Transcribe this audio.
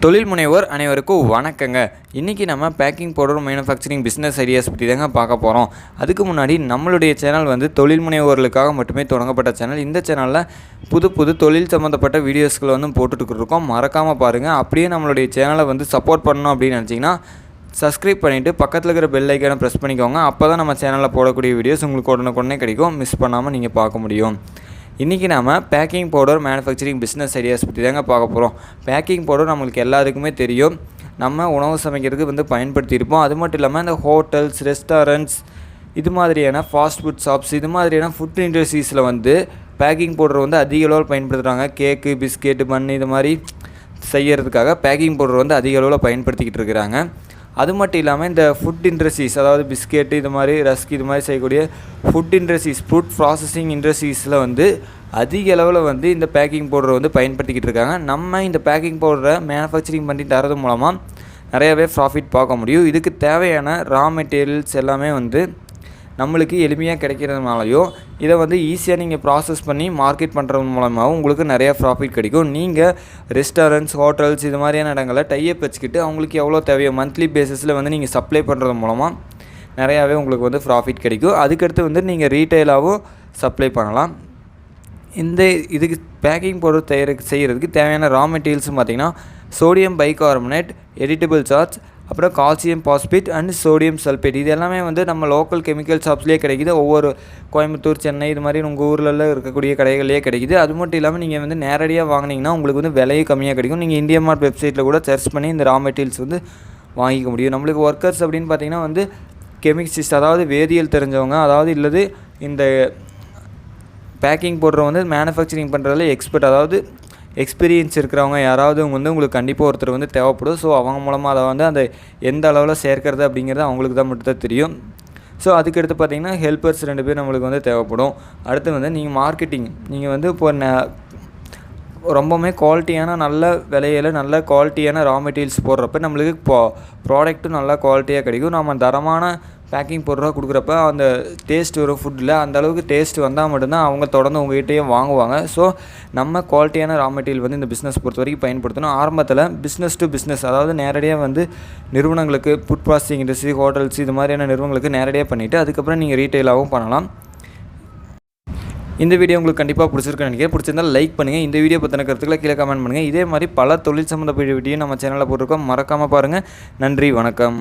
தொழில் முனைவோர் அனைவருக்கும் வணக்கங்க. இன்றைக்கி நம்ம baking powder manufacturing business ideas பற்றி தாங்க பார்க்க போகிறோம். அதுக்கு முன்னாடி நம்மளுடைய சேனல் வந்து தொழில் முனைவோர்களுக்காக மட்டுமே தொடங்கப்பட்ட சேனல். இந்த சேனலில் புது தொழில் சம்மந்தப்பட்ட வீடியோஸ்களை வந்து போட்டுட்ருக்கோம். மறக்காமல் பாருங்கள். அப்படியே நம்மளுடைய சேனலை வந்து சப்போர்ட் பண்ணணும் அப்படின்னு நினச்சிங்கன்னா சப்ஸ்கிரைப் பண்ணிவிட்டு பக்கத்தில் இருக்கிற பெல் ஐக்கானை ப்ரெஸ் பண்ணிக்கோங்க. அப்போ தான் நம்ம சேனலில் போடக்கூடிய வீடியோஸ் உங்களுக்கு உடனே கிடைக்கும். மிஸ் பண்ணாமல் நீங்கள் பார்க்க முடியும். இன்றைக்கி நம்ம baking powder manufacturing business ideas பற்றி தாங்க பார்க்க போகிறோம். பேக்கிங் பவுடர் நம்மளுக்கு எல்லாருக்குமே தெரியும். நம்ம உணவு சமைக்கிறதுக்கு வந்து பயன்படுத்தியிருப்போம். அது மட்டும் இல்லாமல் இந்த ஹோட்டல்ஸ், ரெஸ்டாரண்ட்ஸ், இது மாதிரியான ஃபாஸ்ட் ஃபுட் ஷாப்ஸ், இது மாதிரியான ஃபுட் இண்டஸ்ட்ரீஸில் வந்து பேக்கிங் பவுடர் வந்து அதிக அளவில் பயன்படுத்துகிறாங்க. கேக்கு, பிஸ்கெட்டு, பன்னு இது மாதிரி செய்கிறதுக்காக பேக்கிங் பவுடர் வந்து அதிக அளவில் பயன்படுத்திக்கிட்டு இருக்கிறாங்க. அது மட்டும் இல்லாமல் இந்த ஃபுட் இண்டஸ்ட்ரீஸ், அதாவது பிஸ்கெட்டு இது மாதிரி, ரஸ்க் இது மாதிரி செய்யக்கூடிய ஃபுட் இண்டஸ்ட்ரீஸ், ஃபுட் ப்ராசஸிங் இண்டஸ்ட்ரீஸில் வந்து அதிக அளவில் வந்து இந்த பேக்கிங் பவுடரை வந்து பயன்படுத்திக்கிட்டு இருக்காங்க. நம்ம இந்த பேக்கிங் பவுடரை மேனுஃபேக்சரிங் பண்ணி தரது மூலமாக நிறையாவே ப்ராஃபிட் பார்க்க முடியும். இதுக்கு தேவையான ரா மெட்டீரியல்ஸ் எல்லாமே வந்து நம்மளுக்கு எளிமையாக கிடைக்கிறதுனாலையும் இதை வந்து ஈஸியாக நீங்கள் ப்ராசஸ் பண்ணி மார்க்கெட் பண்ணுறது மூலமாகவும் உங்களுக்கு நிறையா ப்ராஃபிட் கிடைக்கும். நீங்கள் ரெஸ்டாரண்ட்ஸ், ஹோட்டல்ஸ் இது மாதிரியான இடங்களில் டைப் வச்சுக்கிட்டு அவங்களுக்கு எவ்வளோ தேவையோ மந்த்லி பேசிஸில் வந்து நீங்கள் சப்ளை பண்ணுறது மூலமாக நிறையாவே உங்களுக்கு வந்து ப்ராஃபிட் கிடைக்கும். அதுக்கடுத்து வந்து நீங்கள் ரீட்டைலாகவும் சப்ளை பண்ணலாம். இதுக்கு பேக்கிங் பவுடர் செய்கிறதுக்கு தேவையான ரா மெட்டீரியல்ஸும் பார்த்திங்கன்னா சோடியம் பைகார்பனேட், எடிட்டபிள் சார்ஜ், அப்புறம் calcium phosphate and sodium sulphate. இது எல்லாமே வந்து நம்ம லோக்கல் கெமிக்கல் ஷாப்ஸ்லேயே கிடைக்குது. ஒவ்வொரு கோயம்புத்தூர், சென்னை இது மாதிரி உங்கள் ஊரில் இருக்கக்கூடிய கடைகள்லேயே கிடைக்குது. அது மட்டும் இல்லாமல் நீங்கள் வந்து நேரடியாக வாங்கினீங்கன்னா உங்களுக்கு வந்து விலையும் கம்மியாக கிடைக்கும். நீங்கள் இந்தியா மார்ட் வெப்சைட்டில் கூட சர்ச் பண்ணி இந்த ரா மெட்டீரியல்ஸ் வந்து வாங்கிக்க முடியும். நம்மளுக்கு ஒர்க்கர்ஸ் அப்படின்னு பார்த்திங்கன்னா வந்து கெமிஸ்ட், அதாவது வேதியியல் தெரிஞ்சவங்க, அதாவது இல்லது இந்த பேக்கிங் பவுடரை வந்து மேனுஃபேக்சரிங் பண்ணுறதுல எக்ஸ்பர்ட், அதாவது எக்ஸ்பீரியன்ஸ் இருக்கிறவங்க யாராவது வந்து உங்களுக்கு கண்டிப்பாக ஒருத்தர் வந்து தேவைப்படும். ஸோ அவங்க மூலமாக அதை வந்து அந்த எந்த அளவில் சேர்க்கிறது அப்படிங்கிறது அவங்களுக்கு தான் மட்டும்தான் தெரியும். ஸோ அதுக்கடுத்து பார்த்திங்கன்னா ஹெல்ப்பர்ஸ் 2 பேர் நம்மளுக்கு வந்து தேவைப்படும். அடுத்து வந்து நீங்கள் மார்க்கெட்டிங், நீங்கள் வந்து இப்போ ரொம்பவுமே குவாலிட்டியான நல்ல விலையில் நல்ல குவாலிட்டியான ரா மெட்டீரியல்ஸ் போடுறப்ப நம்மளுக்கு ப்ராடக்ட்டும் நல்லா குவாலிட்டியாக கிடைக்கும். நம்ம தரமான பேக்கிங் பவுடராக கொடுக்குறப்ப அந்த டேஸ்ட் வரும் ஃபுட்டில். அந்த அளவுக்கு டேஸ்ட் வந்தால் மட்டும்தான் அவங்க தொடர்ந்து உங்கள்கிட்டயே வாங்குவாங்க. ஸோ நம்ம குவாலிட்டியான ரா மெட்டீரியல் வந்து இந்த பிஸ்னஸ் பொறுத்த வரைக்கும் பயன்படுத்தணும். ஆரம்பத்தில் பிஸ்னஸ் டு பிஸ்னஸ், அதாவது நேரடியாக வந்து நிறுவனங்களுக்கு, ஃபுட் ப்ராசஸிங் இண்டஸ்ட்ரி, ஹோட்டல்ஸ் இது மாதிரியான நிறுவனங்களுக்கு நேரடியாக பண்ணிவிட்டு அதுக்கப்புறம் நீங்கள் ரீட்டைலாகவும் பண்ணலாம். இந்த வீடியோ உங்களுக்கு கண்டிப்பாக பிடிச்சிருக்குன்னு நினைக்கிறேன். பிடிச்சிருந்தால் லைக் பண்ணுங்கள். இந்த வீடியோ பற்றின கருத்துக்களை கீழே கமெண்ட் பண்ணுங்கள். இதே மாதிரி பல தொழில் சம்மந்தப்பட்ட வீடியோ நம்ம சேனலில் போட்டிருக்கோம். மறக்காமல் பாருங்கள். நன்றி, வணக்கம்.